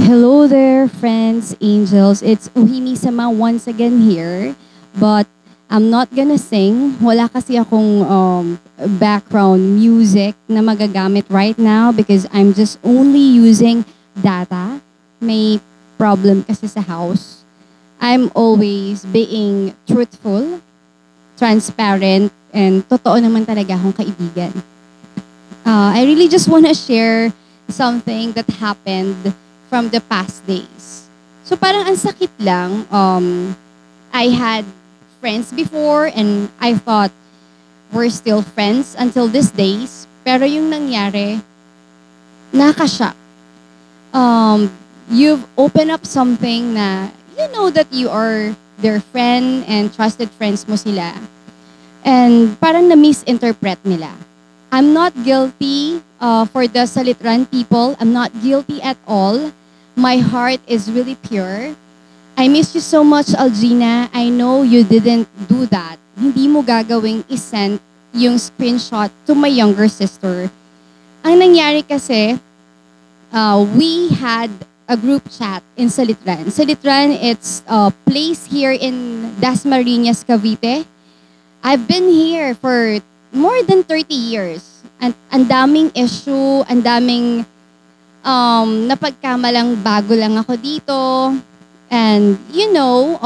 Hello there, friends, angels. It's Uhimi Sama once again here. But I'm not gonna sing. Wala kasi akong background music na magagamit right now because I'm just only using data. May problem kasi sa house. I'm always being truthful, transparent, and totoo naman talaga akong kaibigan. I really just wanna share something that happened from the past days. So parang ang sakit lang. I had friends before and I thought we're still friends until these days. Pero yung nangyari, nakashock. You've opened up something na you know that you are their friend and trusted friends mo sila. And parang na-misinterpret nila. I'm not guilty for the Salitran people. I'm not guilty at all. My heart is really pure. I miss you so much, Algina. I know you didn't do that. Hindi mo gagawing isend yung screenshot to my younger sister. Ang nangyari kasi, we had a group chat in Salitran. Salitran, it's a place here in Dasmariñas, Cavite. I've been here for more than 30 years. Ang daming issue, ang daming napagkamalang bago lang ako dito. And you know,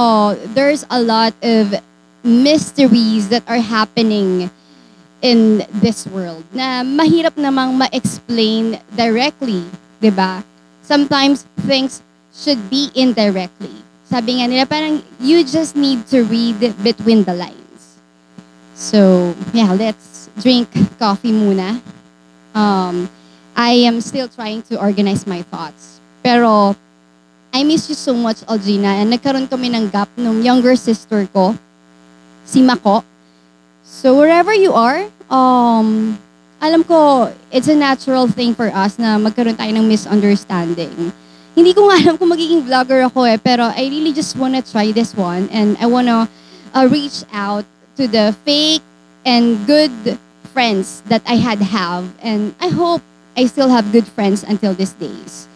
there's a lot of mysteries that are happening in this world na mahirap namang ma-explain directly, 'di ba? Sometimes things should be indirectly. Sabi nga nila parang you just need to read between the lines. So, yeah, let's drink coffee muna. I am still trying to organize my thoughts. Pero, I miss you so much, Algina. And nagkaroon kami ng gap ng younger sister ko, si Mako. So, wherever you are, alam ko, it's a natural thing for us na magkaroon tayo ng misunderstanding. Hindi ko nga alam kung magiging vlogger ako pero I really just wanna try this one. And I wanna reach out to the fake and good friends that I have. And I hope I still have good friends until these days.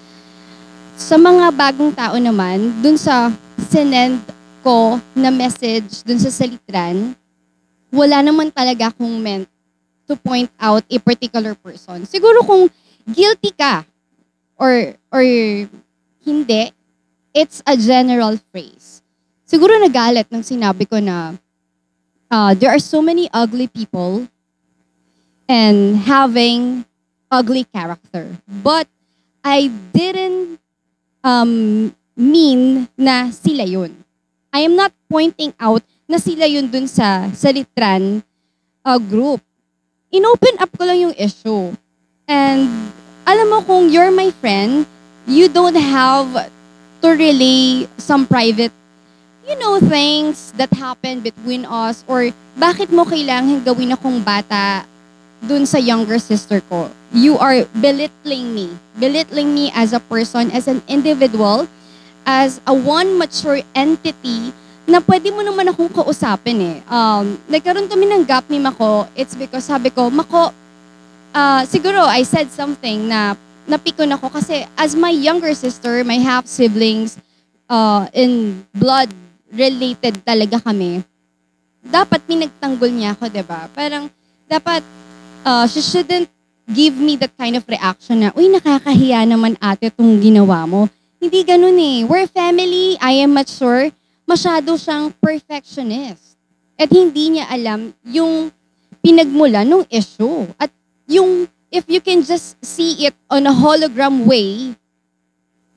Sa mga bagong tao naman, dun sa sinend ko na message dun sa Salitran, wala naman talaga akong meant to point out a particular person. Siguro kung guilty ka or hindi, it's a general phrase. Siguro nagalit nung sinabi ko na there are so many ugly people and having ugly character. But I didn't mean na sila yun. I am not pointing out na sila yun dun sa Salitran group. Inopen up ko lang yung issue. And alam mo kung you're my friend, you don't have to relay some private, things that happen between us or bakit mo kailangan gawin akong bata dun sa younger sister ko. You are belittling me as a person, as an individual, as a one mature entity na pwede mo naman akong kausapin eh. Nagkaroon kami ng gap ni Mako, it's because sabi ko, Mako, siguro I said something na napikon ako kasi as my younger sister, my half-siblings, in blood related talaga kami. Dapat pinagtanggol niya ako, diba? Parang, dapat, she shouldn't give me that kind of reaction na, uy, nakakahiya naman ate itong ginawa mo. Hindi ganun eh. We're family, I am mature. Masyado siyang perfectionist. At hindi niya alam yung pinagmula ng issue. At yung, if you can just see it on a hologram way,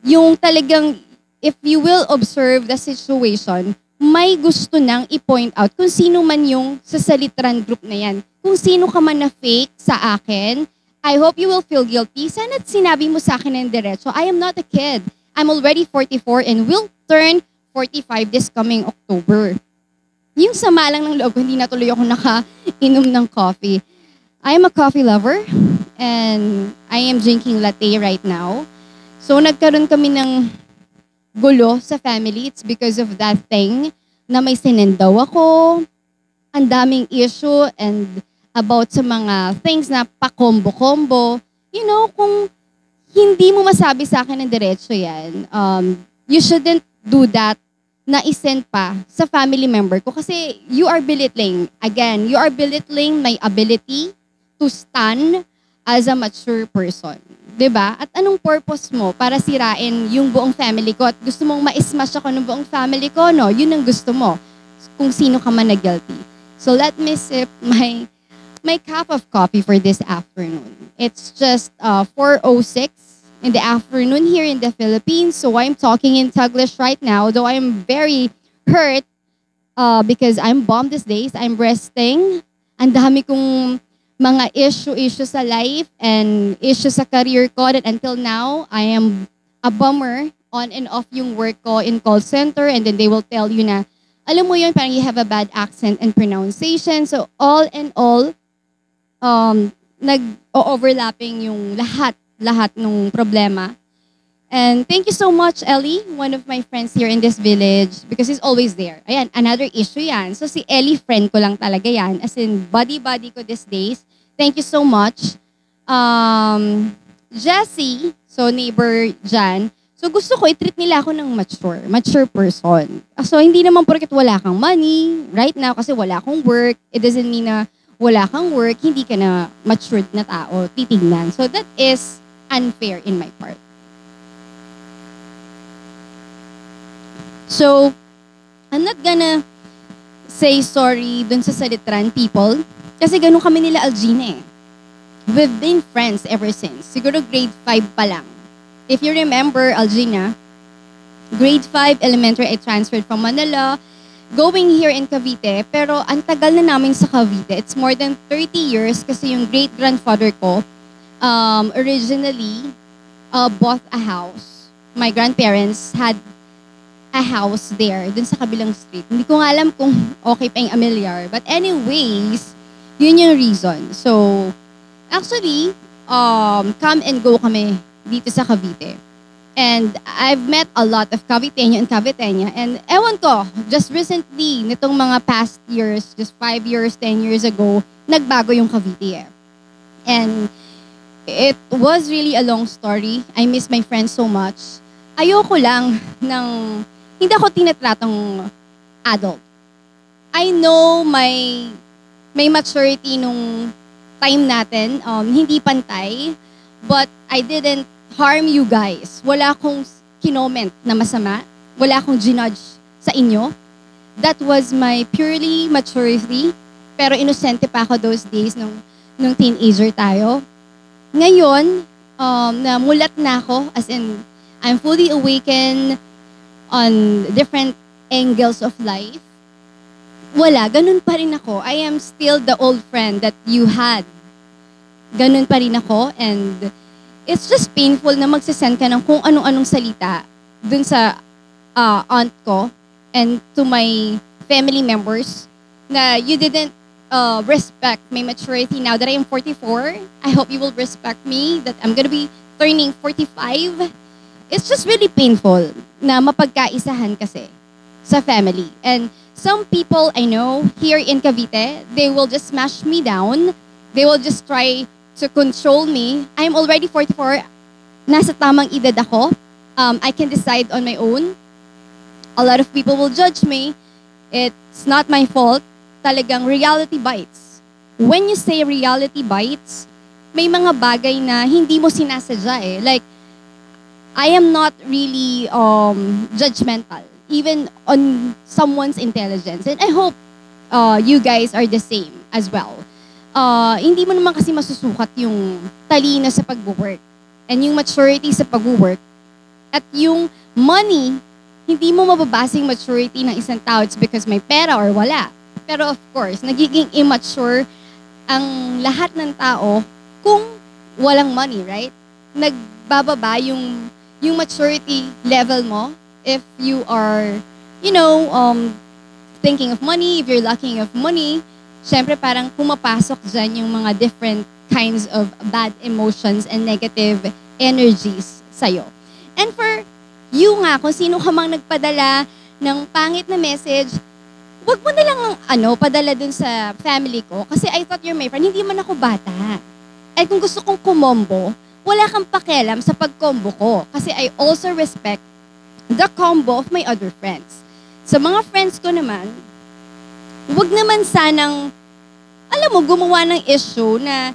yung talagang, if you will observe the situation, may gusto nang i-point out kung sino man yung sa Salitran group na yan. Kung sino ka man na fake sa akin, I hope you will feel guilty. Sana't sinabi mo sa akin ng diretso, I am not a kid. I'm already 44 and will turn 45 this coming October. Yung sama lang ng loob, hindi na tuloy ako nakainom ng coffee. I am a coffee lover and I am drinking latte right now. So nagkaroon kami ng gulo sa family. It's because of that thing na may sinend daw ako. Ang daming issue and about sa mga things na pa-combo-combo. Kung hindi mo masabi sa akin ng diretso yan. You shouldn't do that na isend pa sa family member ko kasi you are belittling. Again, you are belittling my ability to stand as a mature person. 'Di ba? At anong purpose mo para sirain yung buong family ko at gusto mong ma-smash ako ng buong family ko, no? Yun ang gusto mo kung sino ka man na guilty. So let me sip my cup of coffee for this afternoon. It's just 4:06 in the afternoon here in the Philippines. So I'm talking in Taglish right now, though I'm very hurt because I'm bombed these days. I'm resting. Ang dami kong mga issue sa life and issue sa career ko that until now, I am a bummer on and off yung work ko in call center and then they will tell you na, alam mo yun, parang you have a bad accent and pronunciation. So all in all, nag-overlapping yung lahat ng problema. And thank you so much, Ellie, one of my friends here in this village, because he's always there. Ayan, another issue yan. So si Ellie, friend ko lang talaga yan. As in, buddy-buddy ko these days. Thank you so much. Jessie, so neighbor dyan, so gusto ko, i-treat nila ako ng mature person. So hindi naman porket wala kang money, right now, kasi wala akong work, it doesn't mean na wala kang work, hindi ka na matured na tao, titignan. So that is unfair in my part. So, I'm not gonna say sorry dun sa Salitran people kasi ganun kami nila Algina eh. We've been friends ever since. Siguro grade 5 pa lang. If you remember, Algina, grade 5 elementary, I transferred from Manila, going here in Cavite, pero ang tagal na namin sa Cavite. It's more than 30 years kasi yung great-grandfather ko originally bought a house. My grandparents had a house there, dun sa kabilang street. Hindi ko nga alam kung okay pa yung Amilyar. But anyways, yun yung reason. So, actually, come and go kami dito sa Cavite. And I've met a lot of Caviteño and Caviteña. And ewan ko, just recently, nitong mga past years, just 5 years, 10 years ago, nagbago yung Cavite eh. And it was really a long story. I miss my friends so much. Ayoko lang ng hindi ako tinatratong adult. I know may maturity nung time natin, hindi pantay, but I didn't harm you guys. Wala akong kinoment na masama. Wala akong ginudge sa inyo. That was my purely maturity. Pero inosente pa ako those days nung teenager tayo. Ngayon, namulat na ako, as in, I'm fully awakened on different angles of life. Wala, ganun pa rin ako. I am still the old friend that you had. Ganun pa rin ako. And it's just painful na magsasend ka ng kung anong-anong salita dun sa aunt ko and to my family members na you didn't respect my maturity now that I am 44. I hope you will respect me that I'm gonna be turning 45. It's just really painful na mapagkaisahan kasi sa family. And some people I know here in Cavite, they will just smash me down. They will just try to control me. I'm already 44. Nasa tamang edad ako. I can decide on my own. A lot of people will judge me. It's not my fault. Talagang reality bites. When you say reality bites, may mga bagay na hindi mo sinasadya eh. Like, I am not really judgmental, even on someone's intelligence. And I hope you guys are the same as well. Hindi mo naman kasi masusukat yung talino sa pag-work and yung maturity sa pag-work. At yung money, hindi mo mababasing maturity ng isang tao. It's because may pera or wala. Pero of course, nagiging immature ang lahat ng tao kung walang money, right? Nagbababa yung maturity level mo if you are, thinking of money, if you're lacking of money, syempre parang pumapasok dyan yung mga different kinds of bad emotions and negative energies sa'yo. And for you nga, kung sino ka mang nagpadala ng pangit na message, wag mo na lang padala dun sa family ko kasi I thought you're my friend. Hindi man ako bata. At kung gusto kong kumombo, wala kang pakialam sa pag-combo ko. Kasi I also respect the combo of my other friends. Sa mga friends ko naman, wag naman sanang, alam mo, gumawa ng issue na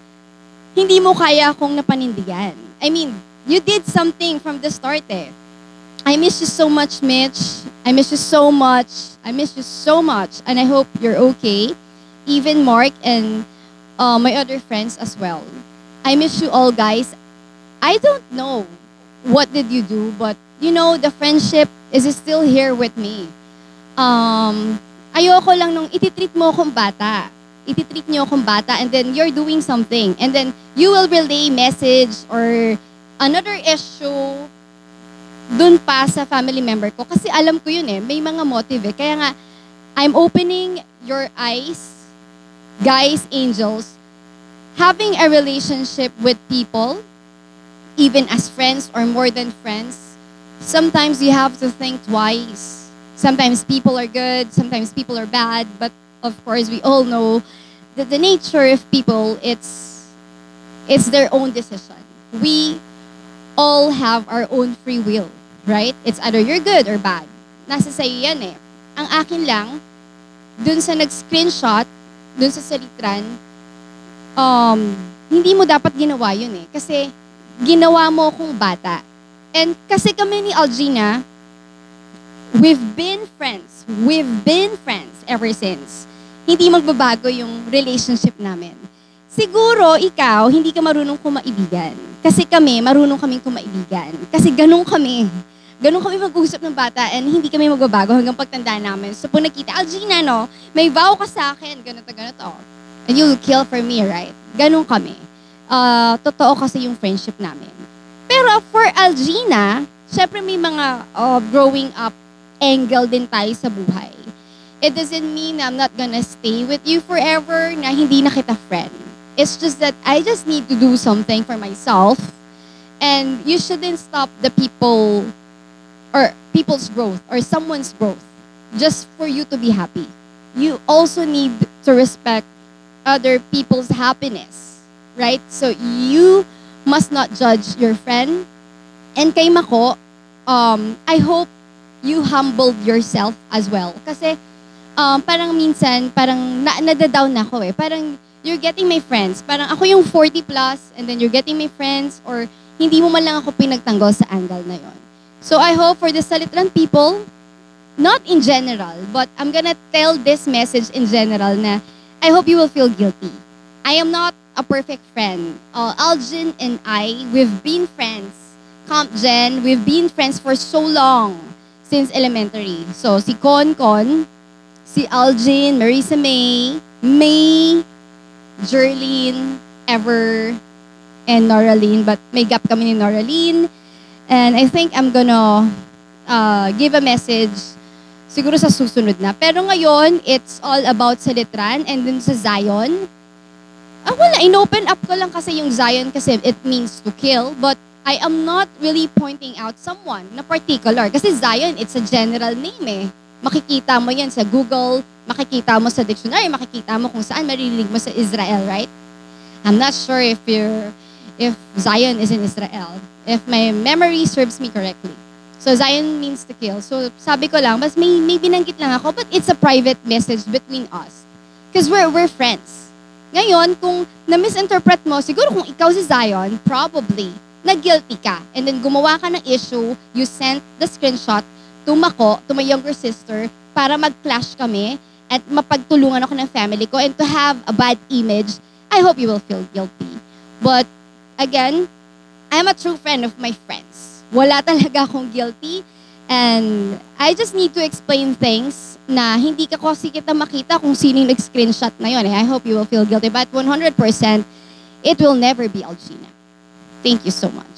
hindi mo kaya akong napanindigan. I mean, you did something from the start eh. I miss you so much, Mitch. I miss you so much. I miss you so much. And I hope you're okay. Even Mark and my other friends as well. I miss you all, guys. I don't know what did you do, but you know, the friendship is still here with me. Ayoko lang nung ititreat mo akong bata. Ititreat niyo akong bata and then you're doing something. And then you will relay message or another issue dun pa sa family member ko. Kasi alam ko yun eh, may mga motive eh. Kaya nga, I'm opening your eyes, guys, angels, having a relationship with people, even as friends or more than friends, sometimes you have to think twice. Sometimes people are good, sometimes people are bad, but of course, we all know that the nature of people, it's their own decision. We all have our own free will, right? It's either you're good or bad. Nasa sa'yo yan eh. Ang akin lang, dun sa nag-screenshot, dun sa salitran, hindi mo dapat ginawa yun eh. Kasi ginawa mo kung bata. And kasi kami ni Algina, we've been friends. We've been friends ever since. Hindi magbabago yung relationship namin. Siguro, ikaw, hindi ka marunong kumaibigan. Kasi kami, marunong kaming kumaibigan. Kasi ganun kami. Ganun kami mag-usap ng bata and hindi kami magbabago hanggang pagtanda namin. So, kung nakita, Algina, no, may vow ka sa akin, ganito. And you'll kill for me, right? Ganun kami. Totoo kasi yung friendship namin. Pero for Algina, syempre may mga growing up angle din tayo sa buhay. It doesn't mean na I'm not gonna stay with you forever, na hindi na kita friend. It's just that I just need to do something for myself, and you shouldn't stop the people or people's growth or someone's growth just for you to be happy. You also need to respect other people's happiness, right? So you must not judge your friend. And kay Mako, I hope you humbled yourself as well. Kasi parang minsan, parang nadadown ako eh. Parang you're getting my friends. Parang ako yung 40 plus and then you're getting my friends or hindi mo man lang ako pinagtanggol sa angle na yon. So I hope for the Salitran people, not in general, but I'm gonna tell this message in general na I hope you will feel guilty. I am not a perfect friend. Algin and I, we've been friends. Comp Jen, we've been friends for so long since elementary. So si Con, si Algin, Marisa May, Jerlyn, Ever, and Noraline. But may gap kami ni Noraline. And I think I'm gonna give a message siguro sa susunod na. Pero ngayon, it's all about sa Letran and dun sa Zion. Wala, in-open up ko lang kasi yung Zion kasi it means to kill. But I am not really pointing out someone na particular. Kasi Zion, it's a general name eh. Makikita mo yan sa Google, makikita mo sa dictionary, makikita mo kung saan maririnig mo sa Israel, right? I'm not sure if Zion is in Israel. If my memory serves me correctly. So Zion means to kill. So sabi ko lang, mas may binanggit lang ako, but it's a private message between us. Because we're friends. Ngayon, kung na-misinterpret mo, siguro kung ikaw si Zion, probably, na-guilty ka. And then gumawa ka ng issue, you sent the screenshot to Mako, to my younger sister, para mag-clash kami at mapagtulungan ako ng family ko and to have a bad image, I hope you will feel guilty. But again, I'm a true friend of my friends. Wala talaga akong guilty and I just need to explain things na hindi ka kasi kita makita kung sino yung nag-screenshot na yun. I hope you will feel guilty, but 100%, it will never be Algina. Thank you so much.